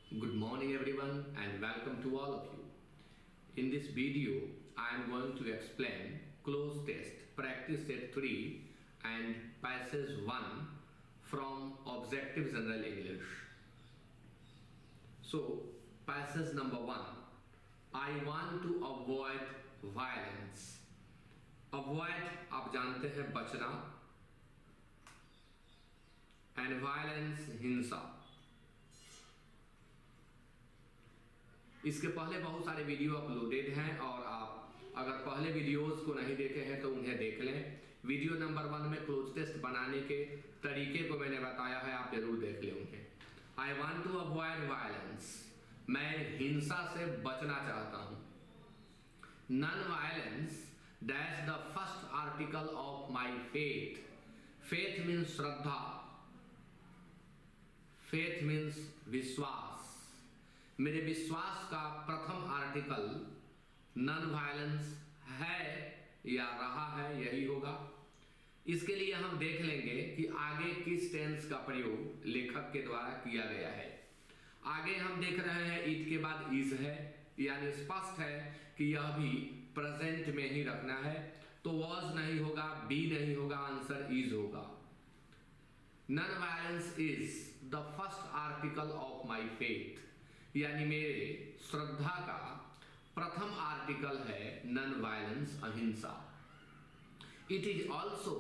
Good morning everyone and welcome to all of you. In this video, I am going to explain cloze test practice set 3 and passage 1 from Objective General English. So, passage number 1. I want to avoid violence. Avoid आप जानते हैं बचना, and violence हिंसा. इसके पहले बहुत सारे video uploaded हैं और आप अगर पहले वीडियोस को नहीं देखे हैं तो उन्हें देख लें. वीडियो नंबर 1 में क्लोज टेस्ट बनाने के तरीके को मैंने बताया है, आप जरूर देख लें उन्हें. I want to avoid violence, मैं हिंसा से बचना चाहता हूं. Non violence that's the first article of my faith. Faith means श्रद्धा, फेथ मीन्स विश्वास. मेरे विश्वास का प्रथम आर्टिकल नॉन वायलेंस है या रहा है, यही होगा. इसके लिए हम देख लेंगे कि आगे किस टेंस का प्रयोग लेखक के द्वारा किया गया है. आगे हम देख रहे हैं इट के बाद इज है, यानी स्पष्ट है कि यह भी प्रेजेंट में ही रखना है. तो वॉज नहीं होगा, बी नहीं होगा, आंसर इज होगा. Non violence is the first article of my faith, यानी मेरे श्रद्धा का प्रथम आर्टिकल है नॉन वायलेंस, अहिंसा. It is also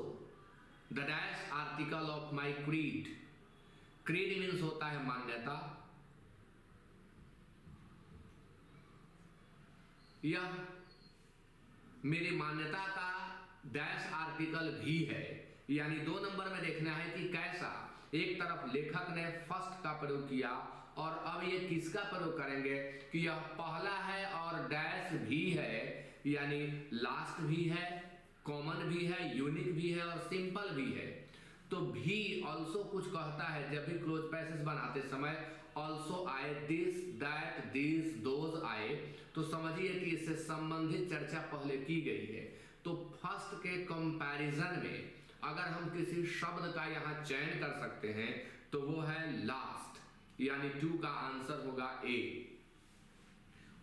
the dash article of my creed. Creed means होता है मान्यता. यह मेरी मान्यता का डैश आर्टिकल भी है, यानी 2 नंबर में देखना है कि कैसा. एक तरफ लेखक ने फर्स्ट का प्रयोग किया और अब ये किसका प्रयोग करेंगे कि यह पहला है और डैश भी है, यानी लास्ट भी है, कॉमन भी है, यूनिक भी है और सिंपल भी है. तो भी ऑल्सो कुछ कहता है. जब भी क्लोज पैसेज बनाते समय ऑल्सो आए, दिस दैट दिस दोज आए, तो समझिए कि इससे संबंधित चर्चा पहले की गई है. तो फर्स्ट के कंपैरिजन में अगर हम किसी शब्द का यहां चयन कर सकते हैं तो वो है लास्ट, यानी 2 का आंसर होगा ए.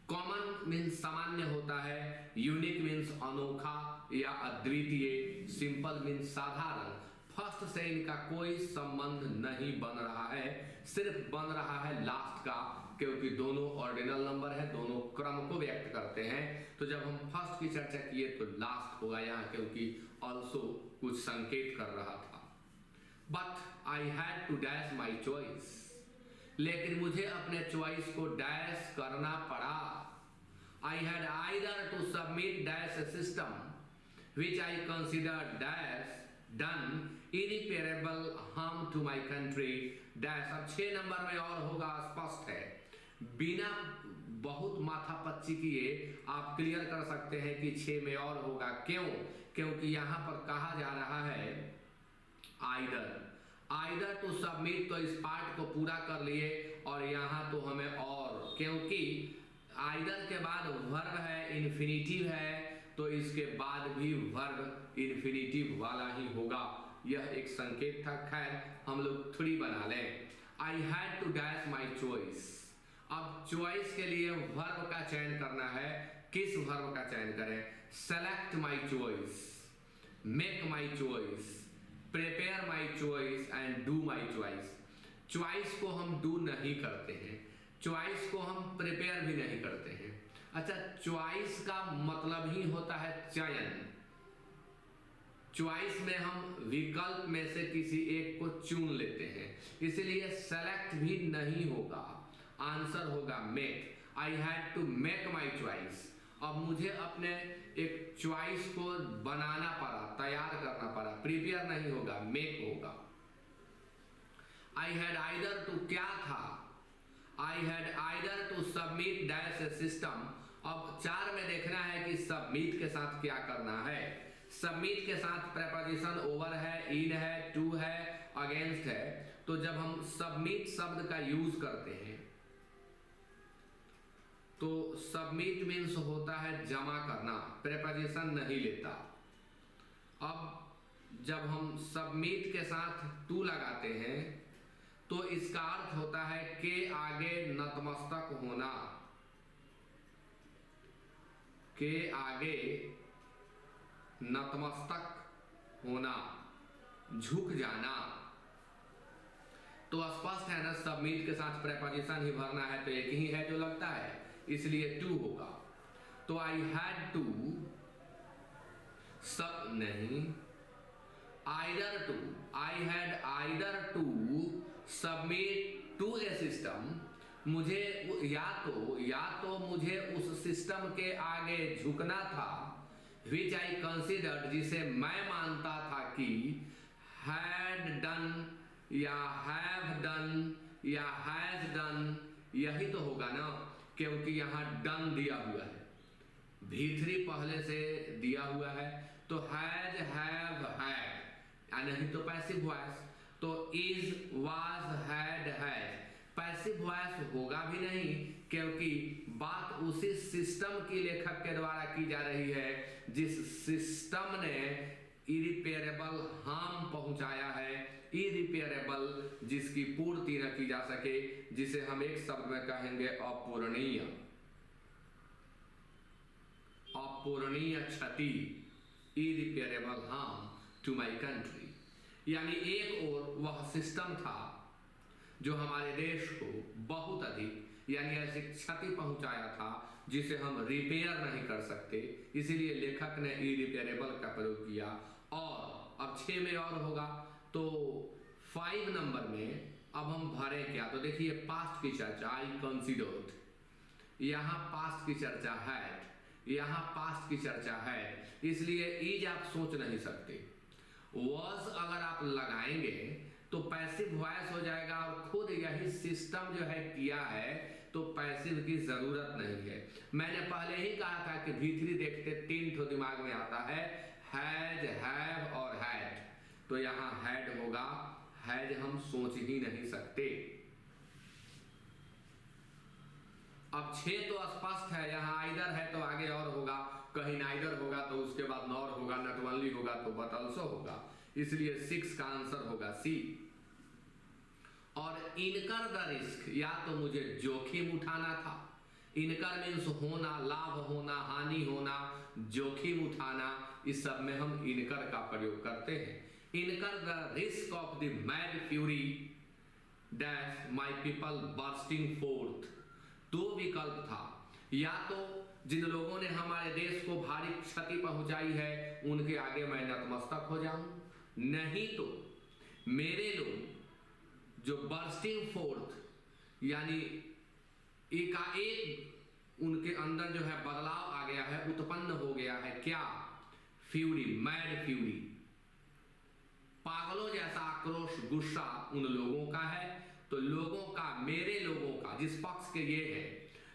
कॉमन मीन्स सामान्य होता है, यूनिक मीन्स अनोखा या अद्वितीय, सिंपल मीन्स साधारण. फर्स्ट से इनका कोई संबंध नहीं बन रहा है, सिर्फ बन रहा है लास्ट का, क्योंकि दोनों ऑर्डिनल नंबर है, दोनों क्रम को व्यक्त करते हैं. तो जब हम फर्स्ट की चर्चा किए तो लास्ट होगा यहाँ, क्योंकि ऑल्सो कुछ संकेत कर रहा था. But I had to dash my choice, लेकिन मुझे अपने चॉइस को डैश करना पड़ा. I had either to submit dash a system which I consider dash done irreparable harm to my country dash. अब 6 नंबर में और होगा, स्पष्ट है, बिना बहुत माथापच्ची किए आप क्लियर कर सकते हैं कि 6 में और होगा. क्यों? क्योंकि यहां पर कहा जा रहा है आइदर टू सबमिट, तो इस पार्ट को पूरा कर लिए और यहां तो हमें और, क्योंकि आइदर के बाद वर्ब है, इन्फिनिटिव है, तो इसके बाद भी वर्ब इन्फिनिटिव वाला ही होगा. यह एक संकेत था. खैर हम लोग 3 बना लें. I had to dash my choice. अब चॉइस के लिए वर्ब का चयन करना है. किस वर्ब का चयन करें? Select my choice, make my choice, prepare my choice and do my choice. Choice को हम डू नहीं करते हैं, चॉइस को हम प्रिपेयर भी नहीं करते हैं. अच्छा, चॉइस का मतलब ही होता है चयन. चॉइस में हम विकल्प में से किसी एक को चुन लेते हैं, इसलिए सेलेक्ट भी नहीं होगा, आंसर होगा make. I had to make my choice. अब मुझे अपने एक चॉइस को बनाना पड़ा, तैयार करना पड़ा. प्रिपेयर नहीं होगा, मेक होगा. आई हैड आइदर टू क्या था? I had either to submit dash a system. अब 4 में देखना है कि सबमिट के साथ क्या करना है. सबमिट के साथ प्रेपोजिशन ओवर है, इन है, टू है, अगेंस्ट है. तो जब हम सबमिट शब्द का यूज करते हैं तो सबमिट मीन्स होता है जमा करना, प्रेपोजिशन नहीं लेता. अब जब हम सबमिट के साथ टू लगाते हैं तो इसका अर्थ होता है के आगे नतमस्तक होना, के आगे नतमस्तक होना, झुक जाना। तो स्पष्ट है ना, सबमिट के साथ प्रेपोजिशन ही भरना है, तो एक ही है जो लगता है, इसलिए टू होगा। तो आई हैड टू, सब नहीं, either to, I had either to submit to a system, मुझे या तो मुझे उस सिस्टम के आगे झुकना था, विच आई कंसिडर्ड, जिसे मैं मानता था कि हैड डन या हैव डन या हैज डन, यही तो होगा ना, क्योंकि यहाँ डन दिया हुआ है, V3 पहले से दिया हुआ है, तो हैज, हैव, हैड, नहीं तो पैसिव वॉइस, तो is, was, had, has, passive voice होगा भी नहीं, क्योंकि बात उसी सिस्टम की लेखक के द्वारा की जा रही है जिस सिस्टम ने इरिपेयरेबल हार्म पहुंचाया है, इरिपेयरेबल, जिसकी पूर्ति न की जा सके, जिसे हम एक शब्द में कहेंगे अपूरणीय, अपूरणीय क्षति, irreparable harm to my country. यानी एक और वह सिस्टम था जो हमारे देश को बहुत अधिक यानी ऐसी क्षति पहुंचाया था जिसे हम रिपेयर नहीं कर सकते, इसीलिए लेखक ने इरिपेयरेबल का प्रयोग किया। और अब 6 में और होगा, तो 5 नंबर में अब हम भरें क्या, तो देखिए पास्ट की चर्चा, आई कंसिडर्ड, यहाँ पास्ट की चर्चा है, यहाँ पास्ट की चर्चा है, इसलिए इज आप सोच नहीं सकते। वॉज अगर आप लगाएंगे तो पैसिव वॉइस हो जाएगा, और खुद यही सिस्टम जो है किया है, तो पैसिव की जरूरत नहीं है। मैंने पहले ही कहा था कि V3 देखते 3 तो दिमाग में आता है, हैज, हैव और हैड, तो यहाँ हैड होगा, हैज हम सोच ही नहीं सकते। अब 6 तो स्पष्ट है, यहाँ आइदर है तो आगे और होगा, कहीं नाइदर होगा तो उसके बाद नॉर होगा, नॉट ओनली होगा तो बट ऑल्सो होगा, इसलिए 6 का आंसर होगा सी। और इनकर द रिस्क, या तो मुझे जोखिम उठाना था, इनकर मीन्स होना, लाभ होना, हानि होना, जोखिम उठाना, इस सब में हम इनकर का प्रयोग करते हैं। इनकर the risk of the mad fury dash my people bursting fourth, 2 विकल्प था, या तो जिन लोगों ने हमारे देश को भारी क्षति पहुंचाई है उनके आगे मैं नतमस्तक हो जाऊं, नहीं तो मेरे लोग जो बर्स्टिंग फोर्थ यानी एकाएक उनके अंदर जो है बदलाव आ गया है, उत्पन्न हो गया है, क्या, फ्यूरी, मैड फ्यूरी, पागलों जैसा आक्रोश, गुस्सा उन लोगों का है, तो लोगों का, मेरे लोगों का, जिस पक्ष के ये है,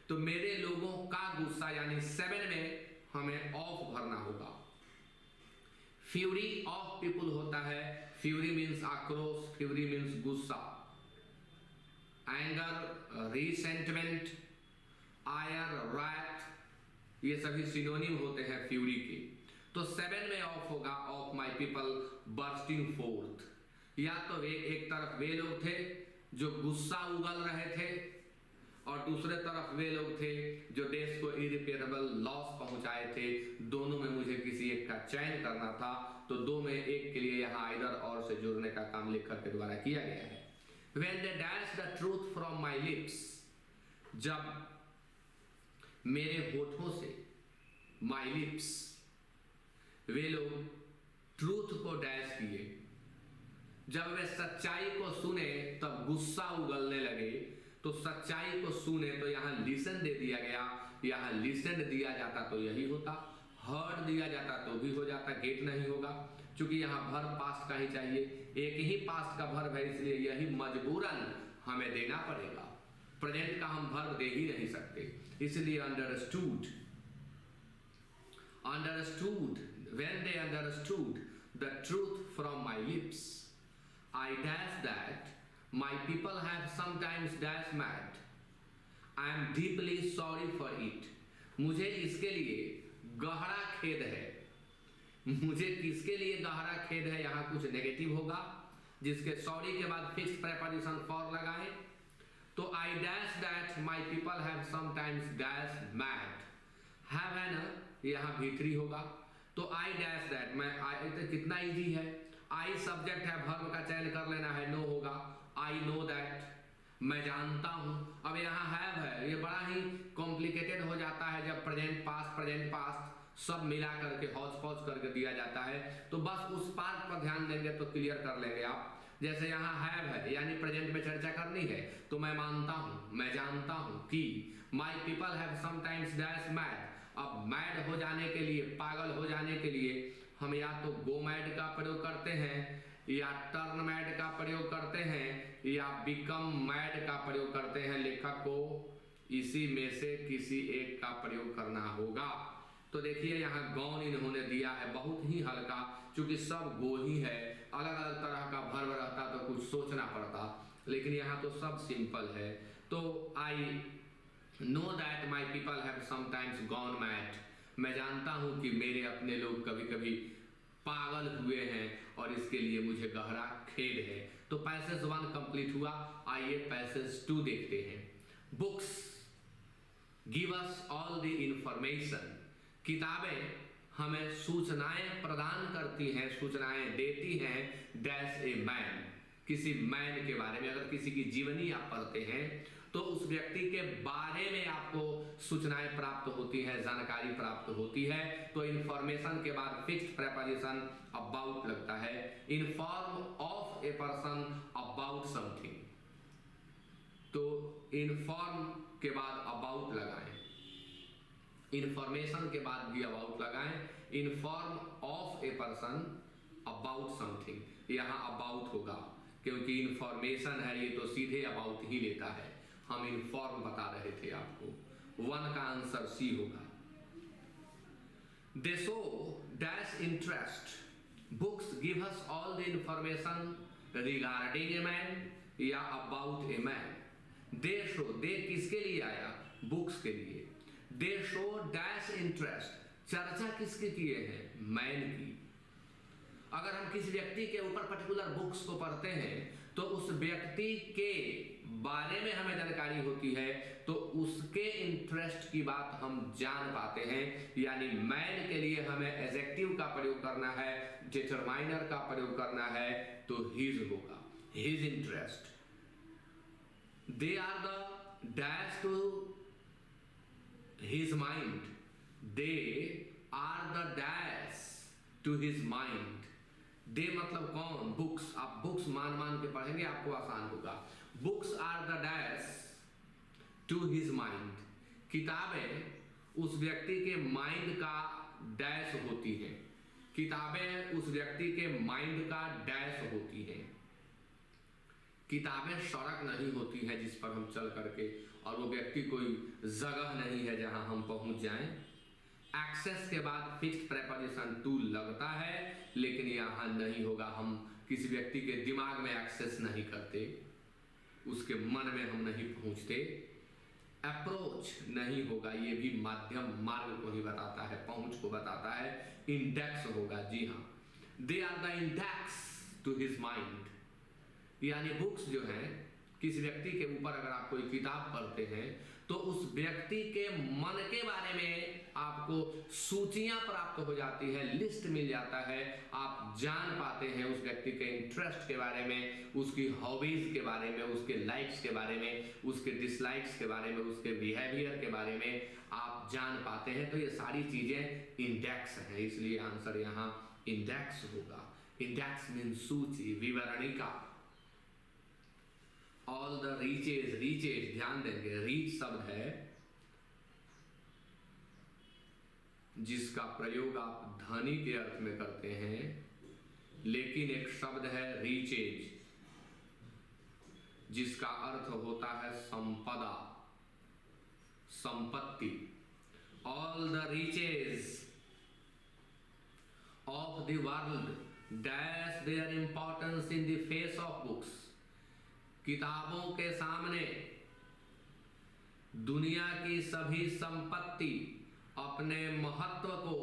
तो मेरे लोगों का गुस्सा, यानी 7 में हमें ऑफ भरना होगा। फ्यूरी ऑफ पीपुल होता है, फ्यूरी मीन्स आक्रोश, फ्यूरी मीन्स गुस्सा, एंगर, रिसेंटमेंट, आयर, रैथ, ये सभी सिनोनिम होते हैं फ्यूरी के। तो 7 में ऑफ होगा, of my people bursting fourth, या तो एक तरफ वे लोग थे जो गुस्सा उगल रहे थे, और दूसरे तरफ वे लोग थे जो देश को इरिपेयरेबल लॉस पहुंचाए थे, दोनों में मुझे किसी एक का चयन करना था, तो 2 में 1 के लिए यहाँ आइदर और से जुड़ने का काम लेखक के द्वारा किया गया है। When they dash the truth from my lips, जब मेरे होठों से, my lips, वे लोग ट्रूथ को डैश किए, जब वे सच्चाई को सुने तब गुस्सा उगलने लगे, तो सच्चाई को सुने तो यहाँ लिसन दे दिया गया, यहाँ लिसन दिया जाता तो यही होता, हर्ड दिया जाता तो भी हो जाता, गेट नहीं होगा, क्योंकि यहाँ वर्ब पास्ट का ही चाहिए, एक ही पास्ट का वर्ब है, इसलिए यही मजबूरन हमें देना पड़ेगा, प्रेजेंट का हम वर्ब दे ही नहीं सकते, इसलिए understood, understood, when they understood the truth from my lips, I dash that my people have sometimes dash mad, I am deeply sorry for it, मुझे इसके लिए गहरा खेद है, मुझे किसके लिए गहरा खेद है, यहाँ कुछ नेगेटिव होगा, जिसके सॉरी के बाद फिक्स प्रेपोजिशन फॉर लगाएं, तो I dash that my people have sometimes dash mat, have है ना, यहाँ भीतरी होगा। तो आई डैश दैट, मैं आई, तो कितना इजी है। आई सब्जेक्ट है, वर्ब का चयन कर लेना है, नो होगा। आई नो दैट, मैं जानता हूं। अब यहाँ हैव है, ये बड़ा ही कॉम्प्लिकेटेड हो जाता है जब प्रेजेंट पास्ट सब मिला करके हौच पौच करके दिया जाता है। तो बस उस पार्ट पर ध्यान देंगे तो क्लियर कर लेंगे आप। जैसे यहाँ हैव है, यानी प्रेजेंट में चर्चा करनी है, तो मैं मानता हूं, मैं जानता हूं कि माई people have sometimes dash mad. अब मैड हो जाने के लिए, पागल हो जाने के लिए हम या तो गो मैड का प्रयोग करते हैं, या टर्न मैड का प्रयोग करते हैं, या बिकम मैड का प्रयोग करते हैं। लेखक को इसी में से किसी एक का प्रयोग करना होगा। तो देखिए यहाँ गॉन इन्होंने दिया है, बहुत ही हल्का, क्योंकि सब गो ही है। अलग अलग तरह का वर्ब रहता तो कुछ सोचना पड़ता, लेकिन यहाँ तो सब सिंपल है। तो I know that my people have sometimes gone mad, मैं जानता हूँ कि मेरे अपने लोग कभी कभी पागल हुए हैं और इसके लिए मुझे गहरा खेद है। तो पैसेज 1 कंप्लीट हुआ। आइए पैसेज 2 देखते हैं। Books give us all the information, किताबें हमें सूचनाएं प्रदान करती हैं, सूचनाएं देती हैं डैश ए मैन, किसी मैन के बारे में। अगर किसी की जीवनी आप पढ़ते हैं तो उस व्यक्ति के बारे में आपको सूचनाएं प्राप्त होती हैं, जानकारी प्राप्त होती है। तो इंफॉर्मेशन के बाद फिक्स्ड प्रेपोजिशन अबाउट लगता है। Inform of a person about something, तो इन्फॉर्म के बाद अबाउट लगाएं, इंफॉर्मेशन के बाद भी अबाउट लगाएं। Inform of a person about something, यहाँ अबाउट होगा क्योंकि इंफॉर्मेशन है, ये तो सीधे अबाउट ही लेता है। हम इन्फॉर्म बता रहे थे आपको। 1 का आंसर सी होगा। They show dash interest, books give us all the information regarding a man या about a man. They show, they किसके लिए आया? बुक्स के लिए। दे शो डैश इंटरेस्ट, चर्चा किसकी किए हैं? मैन की। अगर हम किसी व्यक्ति के ऊपर पर्टिकुलर बुक्स को पढ़ते हैं तो उस व्यक्ति के बारे में हमें जानकारी होती है, तो उसके इंटरेस्ट की बात हम जान पाते हैं। यानी मैन के लिए हमें एडजेक्टिव का प्रयोग करना है, डिटरमाइनर का प्रयोग करना है, तो हिज होगा, his interest. They are the dash to his mind, they are the dash to his mind. They मतलब कौन? बुक्स। आप बुक्स मान मान के पढ़ेंगे आपको आसान होगा। Books are the dash to his mind, किताबें उस व्यक्ति के माइंड का डैश होती हैं, किताबें उस व्यक्ति के माइंड का डैश होती हैं। किताबें सड़क नहीं होती है जिस पर हम चल करके, और वो व्यक्ति कोई जगह नहीं है जहां हम पहुंच जाएं। एक्सेस के बाद फिक्स्ड प्रेपोजिशन टू लगता है, लेकिन यहाँ नहीं होगा। हम किसी व्यक्ति के दिमाग में एक्सेस नहीं करते, उसके मन में हम नहीं पहुंचते। अप्रोच नहीं होगा, ये भी माध्यम मार्ग को ही बताता है, पहुंच को बताता है। इंडेक्स होगा, जी हाँ। They are the index to his mind, यानी बुक्स जो है, किसी व्यक्ति के ऊपर अगर आप कोई किताब पढ़ते हैं तो उस व्यक्ति के मन के बारे में आपको सूचियां प्राप्त हो जाती है, लिस्ट मिल जाता है। आप जान पाते हैं उस व्यक्ति के इंटरेस्ट के बारे में, उसकी हॉबीज के बारे में, उसके लाइक्स के बारे में, उसके डिसलाइक्स के बारे में, उसके बिहेवियर के बारे में आप जान पाते हैं। तो ये सारी चीजें इंडेक्स हैं, इसलिए आंसर यहाँ इंडेक्स होगा। इंडेक्स मीन्स सूची, विवरणिका। ऑल द रीचेज, रीचेज ध्यान देंगे, रीच शब्द है जिसका प्रयोग आप धनी के अर्थ में करते हैं, लेकिन एक शब्द है रीचेज जिसका अर्थ होता है संपदा, संपत्ति। All the reaches of the world dash their importance in the face of books, किताबों के सामने दुनिया की सभी संपत्ति अपने महत्व को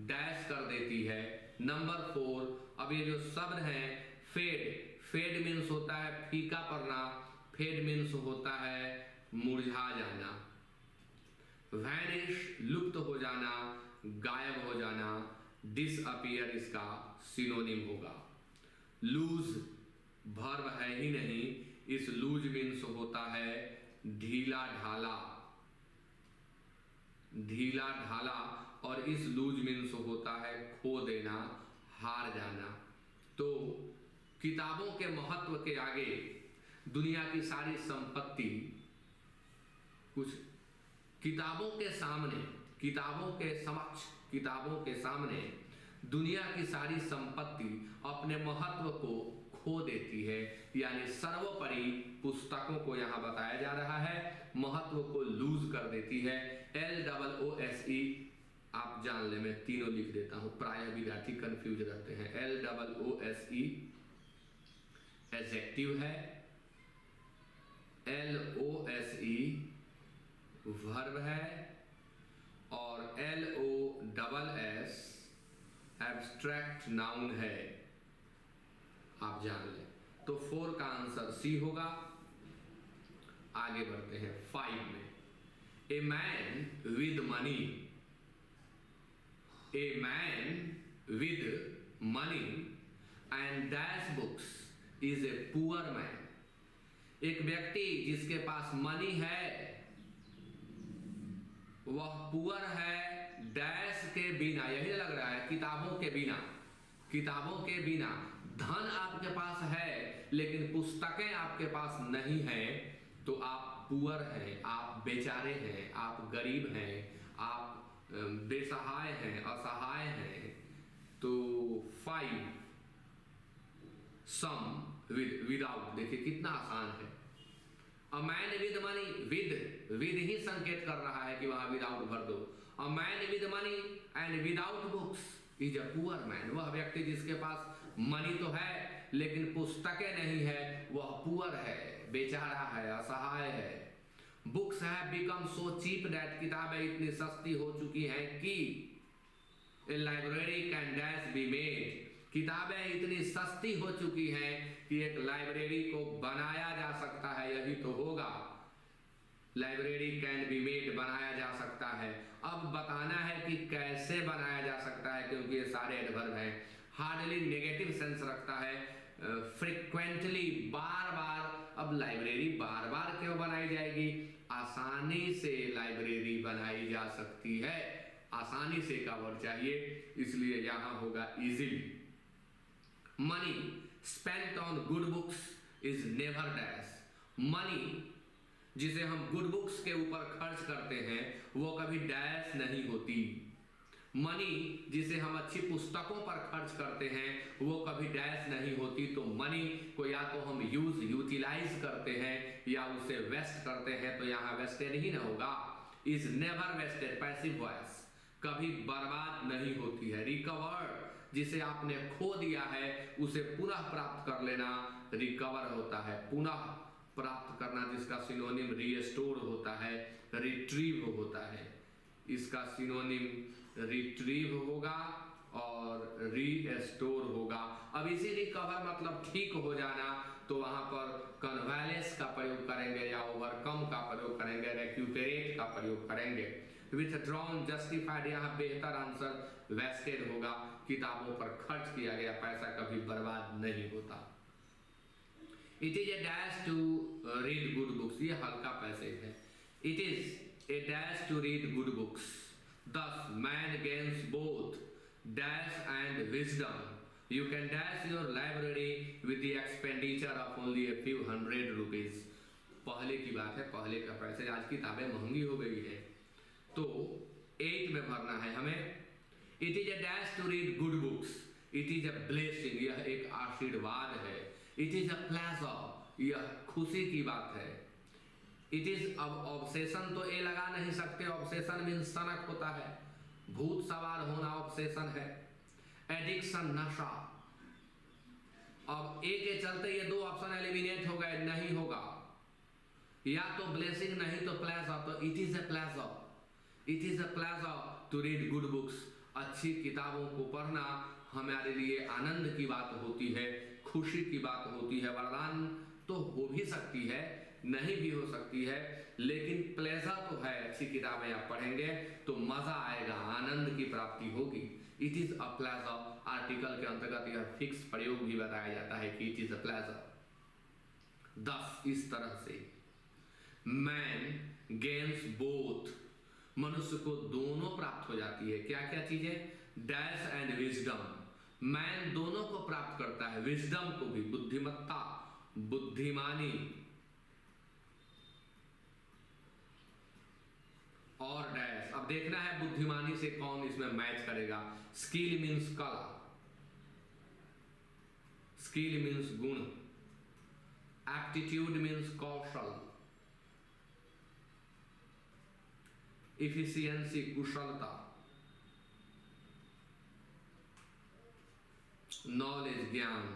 डैश कर देती है। नंबर 4, अब ये जो शब्द हैं फेड, फेड मीन्स होता है फीका पड़ना, फेड मीन्स होता है मुरझा जाना, वैनिश लुप्त हो जाना, गायब हो जाना, डिसअपियर इसका सिनोनिम होगा। लूज वर्ब है ही नहीं, इस लूज मीन्स होता है ढीला ढाला, ढीला ढाला, और इस लूज मीन्स होता है खो देना, हार जाना। तो किताबों के महत्व के आगे दुनिया की सारी संपत्ति कुछ किताबों के सामने, किताबों के समक्ष, किताबों के सामने दुनिया की सारी संपत्ति अपने महत्व को खो देती है। यानी सर्वोपरि पुस्तकों को यहाँ बताया जा रहा है, महत्व को लूज कर देती है। LOOSE आप जान ले, मैं तीनों लिख देता हूँ, प्रायः विद्यार्थी कंफ्यूज रहते हैं। LOOSE एडजेक्टिव है, LOSE वर्ब है, और LOSS एब्स्ट्रैक्ट नाउन है, आप जान लें। तो 4 का आंसर सी होगा। आगे बढ़ते हैं 5 में। A man with money, a man with money and dash books is a poor man. एक व्यक्ति जिसके पास मनी है वह पुअर है, डैश के बिना, यही लग रहा है किताबों के बिना, किताबों के बिना। धन आपके पास है लेकिन पुस्तकें आपके पास नहीं है तो आप पुअर हैं, आप बेचारे हैं, आप गरीब हैं, आप बेसहाय हैं, असहाय हैं। तो 5 सम विदाउट, देखिए कितना आसान है। A man with money, with he संकेत कर रहा है कि वहां विदाउट भर दो। A man with money and without books is a poor man. वह व्यक्ति जिसके पास मनी तो है लेकिन पुस्तकें नहीं है वह पुअर है, बेचारा है, असहाय है। Books have become so cheap that, किताबें इतनी सस्ती हो चुकी हैं कि a library can dash be made, किताबें इतनी सस्ती हो चुकी हैं कि एक लाइब्रेरी को बनाया जा सकता है। यही तो होगा, लाइब्रेरी कैन बी मेड, बनाया जा सकता है। अब बताना है कि कैसे बनाया जा सकता है, क्योंकि ये सारे एडवर्ब हैं। हार्डली नेगेटिव सेंस रखता है, फ्रीक्वेंटली, बार बार। अब लाइब्रेरी बार बार क्यों बनाई जाएगी? आसानी से लाइब्रेरी बनाई जा सकती है, आसानी से का वर्ड चाहिए, इसलिए यहां होगा easily. Money spent on good books is never dash, money जिसे हम गुड बुक्स के ऊपर खर्च करते हैं वो कभी डैश नहीं होती। मनी जिसे हम अच्छी पुस्तकों पर खर्च करते हैं वो कभी डैश नहीं होती। तो मनी को या तो हम यूटिलाइज करते हैं या उसे वेस्ट करते हैं, तो यहाँ वेस्टेड ही ना होगा। Is never wasted, passive voice, कभी बर्बाद नहीं होती है। रिकवर्ड जिसे आपने खो दिया है उसे पुनः प्राप्त कर लेना रिकवर होता है, पुनः प्राप्त करना, जिसका सिनोनिम रीस्टोर होता है, रिट्रीव होता है। इसका सिनोनिम रिट्रीव होगा और रीस्टोर होगा। अब इसी रिकवर मतलब ठीक हो जाना, तो वहां पर कन्वालेस का प्रयोग करेंगे या ओवरकम का प्रयोग करेंगे, रेक्यूपरेट का प्रयोग करेंगे। विथड्रॉन, जस्टिफाइड, यहाँ बेहतर आंसर वेस्टेड होगा। किताबों पर खर्च किया गया पैसा कभी बर्बाद नहीं होता। It is a dash to read good books, ये हल्का पैसेज है। It is a dash to read good books, thus man gains both dash and wisdom. You can dash your library with the expenditure of only a few hundred rupees. पहले की बात है, पहले का पैसे, आज किताबें महंगी हो गई है। तो 8 में भरना है हमें। It is a dash to read good books, it is a blessing, यह एक आशीर्वाद है। इट इज अ प्लेजर, यह खुशी की बात है। इट इज, अब ऑब्सेशन तो ए लगा नहीं सकते, ऑब्सेशन मीन्स सनक होता है, भूत सवार होना ऑब्सेशन है। एडिक्शन, नशा। अब ए के चलते ये 2 ऑप्शन एलिमिनेट हो गए, नहीं होगा, या तो ब्लेसिंग नहीं तो प्लेजर। तो it is a pleasure, it is a pleasure to read good books. अच्छी किताबों को पढ़ना हमारे लिए आनंद की बात होती है, खुशी की बात होती है। वरदान तो हो भी सकती है नहीं भी हो सकती है, लेकिन प्लेजर तो है। अच्छी किताबें आप पढ़ेंगे तो मजा आएगा, आनंद की प्राप्ति होगी। It is a pleasure article के अंतर्गत यह फिक्स प्रयोग भी बताया जाता है कि इट इज अ प्लेजर। 10 इस तरह से मैन गेन्स बोथ, मनुष्य को दोनों प्राप्त हो जाती है। क्या क्या चीजें? डैश एंड विजडम, मैन दोनों को प्राप्त करता है, विजडम को भी, बुद्धिमत्ता, बुद्धिमानी, और डैश। अब देखना है बुद्धिमानी से कौन इसमें मैच करेगा। स्किल मीन्स कला, स्किल मीन्स गुण, एप्टीट्यूड मीन्स कौशल, इफिशियंसी कुशलता, नॉलेज ज्ञान।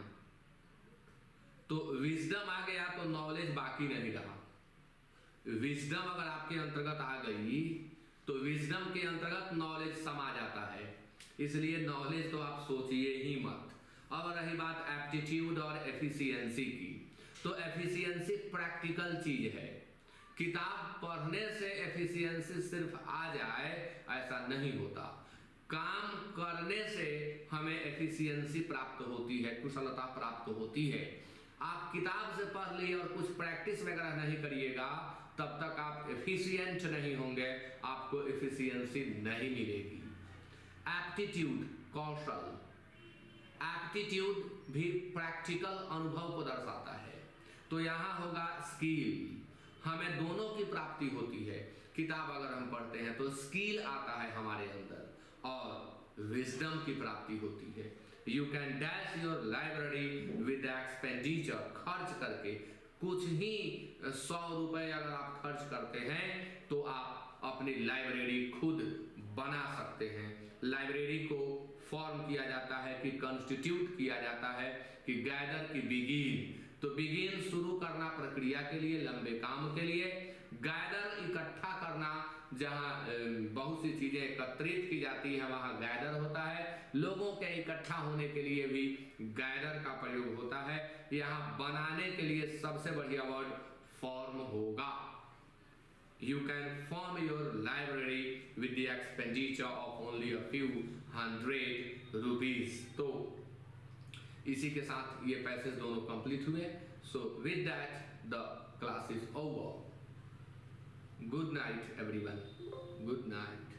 तो विजडम आ गया तो नॉलेज बाकी नहीं रहा। विजडम अगर आपके अंतर्गत आ गई तो विजडम के अंतर्गत नॉलेज समा जाता है, इसलिए नॉलेज तो आप सोचिए ही मत। अब रही बात एप्टीट्यूड और एफिशिएंसी की, तो एफिशिएंसी प्रैक्टिकल चीज है। किताब पढ़ने से एफिशिएंसी सिर्फ आ जाए ऐसा नहीं होता, काम करने से हमें एफिशिएंसी प्राप्त होती है, कुशलता प्राप्त होती है। आप किताब से पढ़ लिए और कुछ प्रैक्टिस वगैरह नहीं करिएगा तब तक आप एफिशिएंट नहीं होंगे, आपको एफिशिएंसी नहीं मिलेगी। एप्टीट्यूड कौशल, एप्टीट्यूड भी प्रैक्टिकल अनुभव को दर्शाता है। तो यहाँ होगा स्किल, हमें दोनों की प्राप्ति होती है। किताब अगर हम पढ़ते हैं तो स्किल आता है हमारे अंदर और विजडम की प्राप्ति होती है। You can dash your library with expenditure, खर्च करके कुछ ही 100 रुपए अगर आप खर्च करते हैं तो आप अपनी लाइब्रेरी खुद बना सकते हैं। लाइब्रेरी को फॉर्म किया जाता है कि कंस्टिट्यूट किया जाता है कि गैदर की बिगिन, तो बिगिन शुरू करना प्रक्रिया के लिए, लंबे काम के लिए, गैदर इकट्ठा करना, जहां बहुत सी चीजें एकत्रित की जाती है वहां गैदर होता है। लोगों के इकट्ठा होने के लिए भी गैदर का प्रयोग होता है। यहाँ बनाने के लिए सबसे बढ़िया वर्ड फॉर्म होगा। You can form your library with the expenditure of only a few hundred rupees. तो इसी के साथ ये पैसेज दोनों कंप्लीट हुए। So with that the class is over. Good night everyone. Good night.